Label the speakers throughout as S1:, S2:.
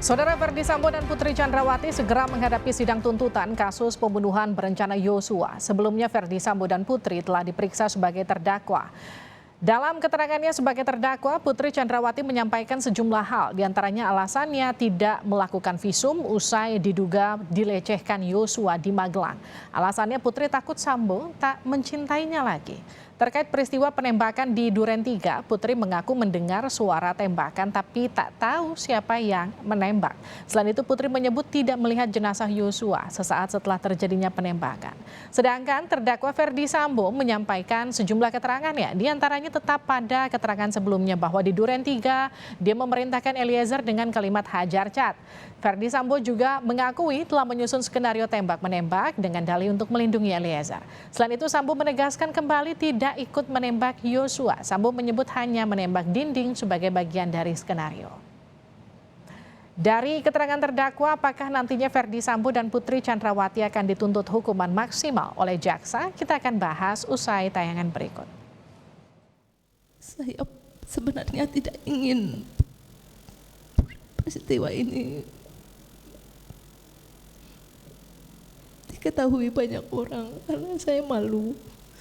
S1: Saudara Ferdy Sambo dan Putri Chandrawati segera menghadapi sidang tuntutan kasus pembunuhan berencana Yosua. Sebelumnya Ferdy Sambo dan Putri telah diperiksa sebagai terdakwa. Dalam keterangannya sebagai terdakwa, Putri Chandrawati menyampaikan sejumlah hal, diantaranya alasannya tidak melakukan visum usai diduga dilecehkan Yosua di Magelang. Alasannya Putri takut Sambo tak mencintainya lagi. Terkait peristiwa penembakan di Duren 3, Putri mengaku mendengar suara tembakan tapi tak tahu siapa yang menembak. Selain itu Putri menyebut tidak melihat jenazah Yosua sesaat setelah terjadinya penembakan. Sedangkan terdakwa Ferdy Sambo menyampaikan sejumlah keterangannya, diantaranya tetap pada keterangan sebelumnya bahwa di Duren 3 dia memerintahkan Eliezer dengan kalimat hajar cat. Ferdy Sambo juga mengakui telah menyusun skenario tembak-menembak dengan dalih untuk melindungi Eliezer. Selain itu Sambo menegaskan kembali tidak ikut menembak Yosua. Sambo menyebut hanya menembak dinding sebagai bagian dari skenario. Dari keterangan terdakwa, apakah nantinya Ferdy Sambo dan Putri Chandrawati akan dituntut hukuman maksimal oleh jaksa? Kita akan bahas usai tayangan berikut.
S2: Saya sebenarnya tidak ingin peristiwa ini diketahui banyak orang karena saya malu.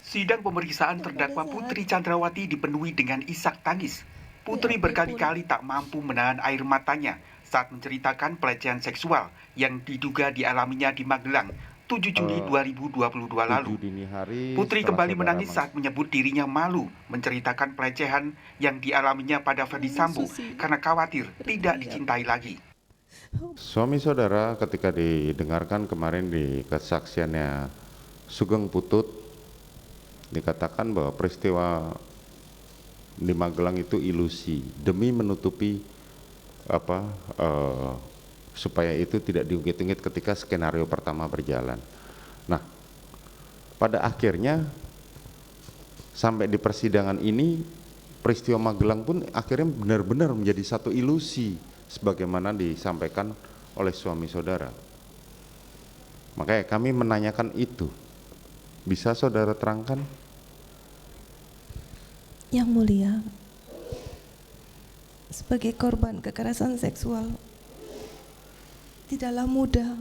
S3: Sidang pemeriksaan terdakwa Putri Chandrawati dipenuhi dengan isak tangis. Putri berkali-kali tak mampu menahan air matanya saat menceritakan pelecehan seksual yang diduga dialaminya di Magelang 7 Juli 2022 lalu. Putri kembali menangis saat menyebut dirinya malu menceritakan pelecehan yang dialaminya pada Ferdy Sambo karena khawatir tidak dicintai lagi.
S4: Suami saudara ketika didengarkan kemarin di kesaksiannya Sugeng Putut dikatakan bahwa peristiwa di Magelang itu ilusi demi menutupi supaya itu tidak diungkit-ungkit ketika skenario pertama berjalan. Nah, pada akhirnya sampai di persidangan ini peristiwa Magelang pun akhirnya benar-benar menjadi satu ilusi sebagaimana disampaikan oleh suami saudara. Makanya kami menanyakan itu. Bisa saudara terangkan?
S2: Yang mulia, sebagai korban kekerasan seksual, tidaklah mudah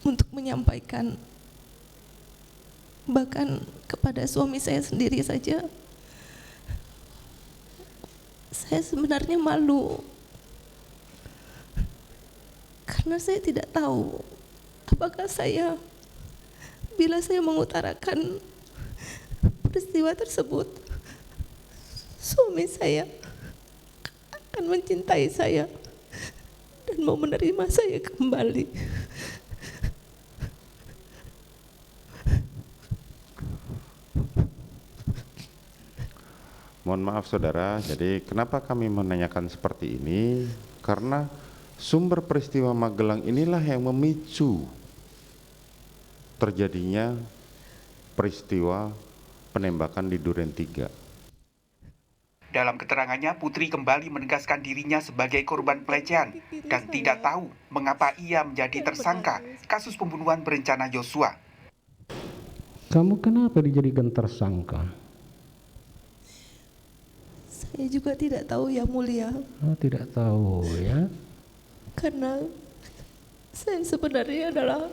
S2: untuk menyampaikan, bahkan kepada suami saya sendiri saja. Saya sebenarnya malu karena saya tidak tahu apakah saya, bila saya mengutarakan peristiwa tersebut, suami saya akan mencintai saya dan mau menerima saya kembali.
S4: Mohon maaf saudara, jadi kenapa kami menanyakan seperti ini? Karena sumber peristiwa Magelang inilah yang memicu terjadinya peristiwa penembakan di Duren 3.
S3: Dalam keterangannya, Putri kembali menegaskan dirinya sebagai korban pelecehan dan tidak tahu mengapa ia menjadi tersangka kasus pembunuhan berencana Yosua.
S5: Kamu kenapa dijadikan tersangka?
S2: Saya juga tidak tahu, yang mulia.
S5: Oh, tidak tahu ya?
S2: Karena saya sebenarnya adalah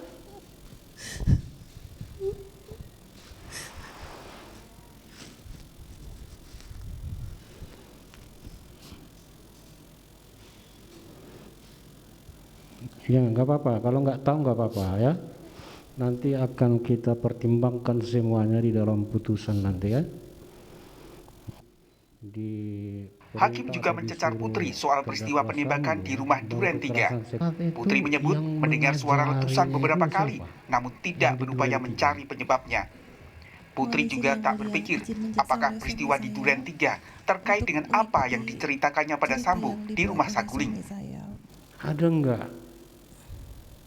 S5: ya nggak apa-apa, kalau nggak tahu nggak apa-apa ya. Nanti akan kita pertimbangkan semuanya di dalam putusan nanti ya.
S3: Hakim juga mencecar Putri soal peristiwa penembakan di rumah Duren 3. Putri menyebut mendengar suara letusan beberapa kali, namun tidak berupaya mencari penyebabnya. Putri juga tak berpikir apakah peristiwa di Duren 3 terkait dengan apa yang diceritakannya pada Sambo di rumah Saguling.
S5: Ada enggak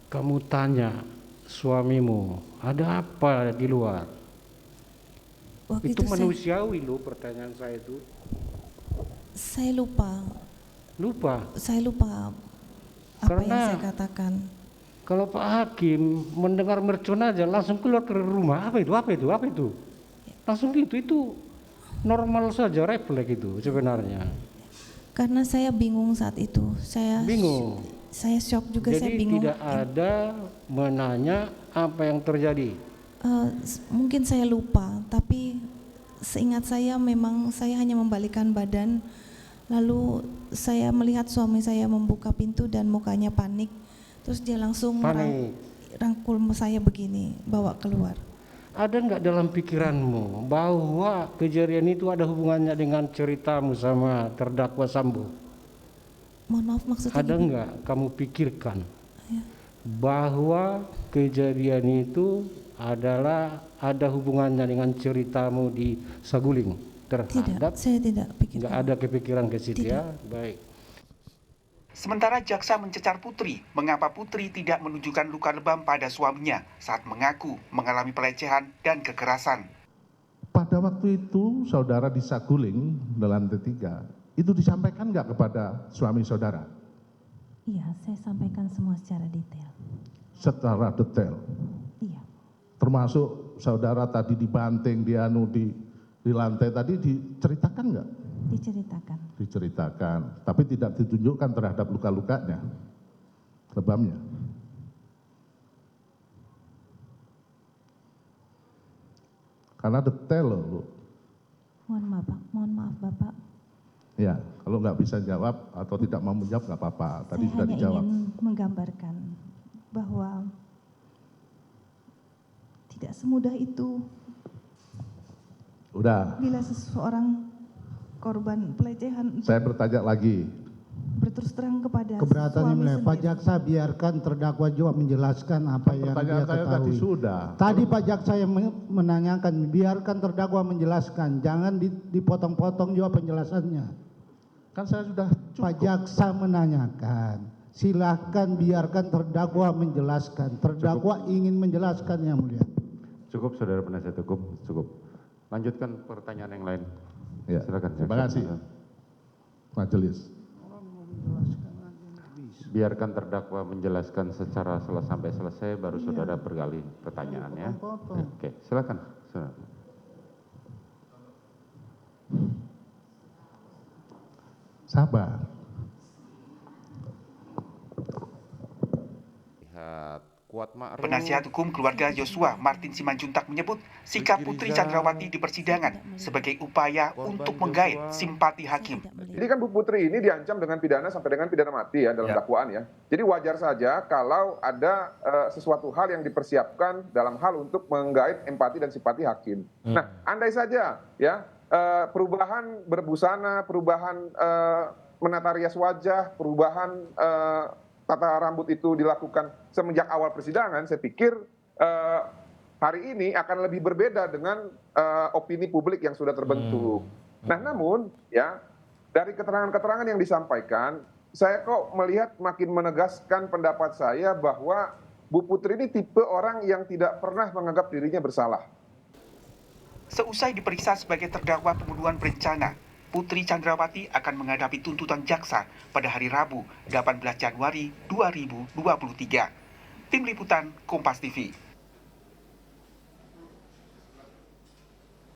S5: kamu tanya suamimu, ada apa di luar? Itu manusiawi loh pertanyaan saya itu.
S2: Saya lupa. Saya lupa apa yang saya katakan.
S5: Kalau Pak Hakim mendengar mercon aja langsung keluar ke rumah, apa itu? Langsung gitu, itu normal saja, refleks itu sebenarnya.
S2: Karena saya bingung saat itu.
S5: Bingung.
S2: Saya shock juga, saya
S5: Jadi
S2: bingung.
S5: tidak ada menanya apa yang terjadi.
S2: Mungkin saya lupa, tapi seingat saya memang saya hanya membalikkan badan. Lalu saya melihat suami saya membuka pintu dan mukanya panik. Terus dia langsung rangkul saya begini, bawa keluar.
S5: Ada nggak dalam pikiranmu bahwa kejadian itu ada hubungannya dengan ceritamu sama terdakwa Sambo?
S2: Mohon maaf, maksudnya
S5: Ada
S2: gimana?
S5: nggak kamu pikirkan
S2: Ya.
S5: bahwa kejadian itu ada hubungannya dengan ceritamu di Saguling terhadap?
S2: Tidak, saya tidak pikirkan.
S5: Nggak ada kepikiran ke situ
S2: Tidak.
S5: ya? Baik.
S3: Sementara jaksa mencecar Putri, mengapa Putri tidak menunjukkan luka lebam pada suaminya saat mengaku mengalami pelecehan dan kekerasan.
S6: Pada waktu itu saudara di Saguling dalam T3, itu disampaikan nggak kepada suami saudara?
S2: Iya, saya sampaikan semua secara detail.
S6: Secara detail.
S2: Iya,
S6: Termasuk saudara tadi dibanting, di lantai tadi diceritakan nggak?
S2: diceritakan.
S6: Diceritakan, tapi tidak ditunjukkan terhadap luka-lukanya, lebamnya. Karena detail loh, Bu.
S2: Mohon maaf Bapak.
S6: Ya, kalau nggak bisa jawab atau tidak mau menjawab nggak apa-apa. Tadi
S2: Saya
S6: sudah
S2: hanya
S6: dijawab.
S2: ingin menggambarkan bahwa tidak semudah itu
S6: Udah,
S2: bila seseorang korban pelecehan
S6: saya bertanya lagi.
S2: berterus terang kepada
S7: Keberatan
S2: suami
S7: yang mulia, Pak
S2: sendiri.
S7: Jaksa biarkan terdakwa juga menjelaskan apa yang
S6: Pertanyaan
S7: dia
S6: saya tadi
S7: ketahui.
S6: sudah.
S7: Tadi Pak Jaksa yang menanyakan, biarkan terdakwa menjelaskan, jangan dipotong-potong juga penjelasannya.
S6: Kan saya sudah
S7: Pak
S6: cukup.
S7: Jaksa menanyakan, silahkan biarkan terdakwa menjelaskan. Terdakwa ingin menjelaskan yang mulia.
S4: Cukup, saudara penasihat hukum, cukup. Lanjutkan pertanyaan yang lain.
S6: Ya,
S4: Silakan.
S6: terima kasih. Majelis.
S4: Biarkan terdakwa menjelaskan secara sampai selesai, baru saudara bergali pertanyaannya. Oke, silakan.
S6: Sabar.
S4: Lihat Kuat Ma'ruf.
S3: Penasihat hukum keluarga Yosua, Martin Simanjuntak menyebut sikap Putri Chandrawati di persidangan sebagai upaya untuk menggait simpati hakim.
S8: Jadi kan Bu Putri ini diancam dengan pidana sampai dengan pidana mati ya dalam dakwaan ya. Jadi wajar saja kalau ada sesuatu hal yang dipersiapkan dalam hal untuk menggait empati dan simpati hakim. Nah, andai saja ya perubahan berbusana, perubahan menata rias wajah, perubahan tata rambut itu dilakukan semenjak awal persidangan, saya pikir hari ini akan lebih berbeda dengan opini publik yang sudah terbentuk. Nah, namun ya dari keterangan-keterangan yang disampaikan, saya kok melihat makin menegaskan pendapat saya bahwa Bu Putri ini tipe orang yang tidak pernah menganggap dirinya bersalah.
S3: Seusai diperiksa sebagai terdakwa pembunuhan berencana, Putri Chandrawati akan menghadapi tuntutan jaksa pada hari Rabu, 18 Januari 2023. Tim Liputan Kompas TV.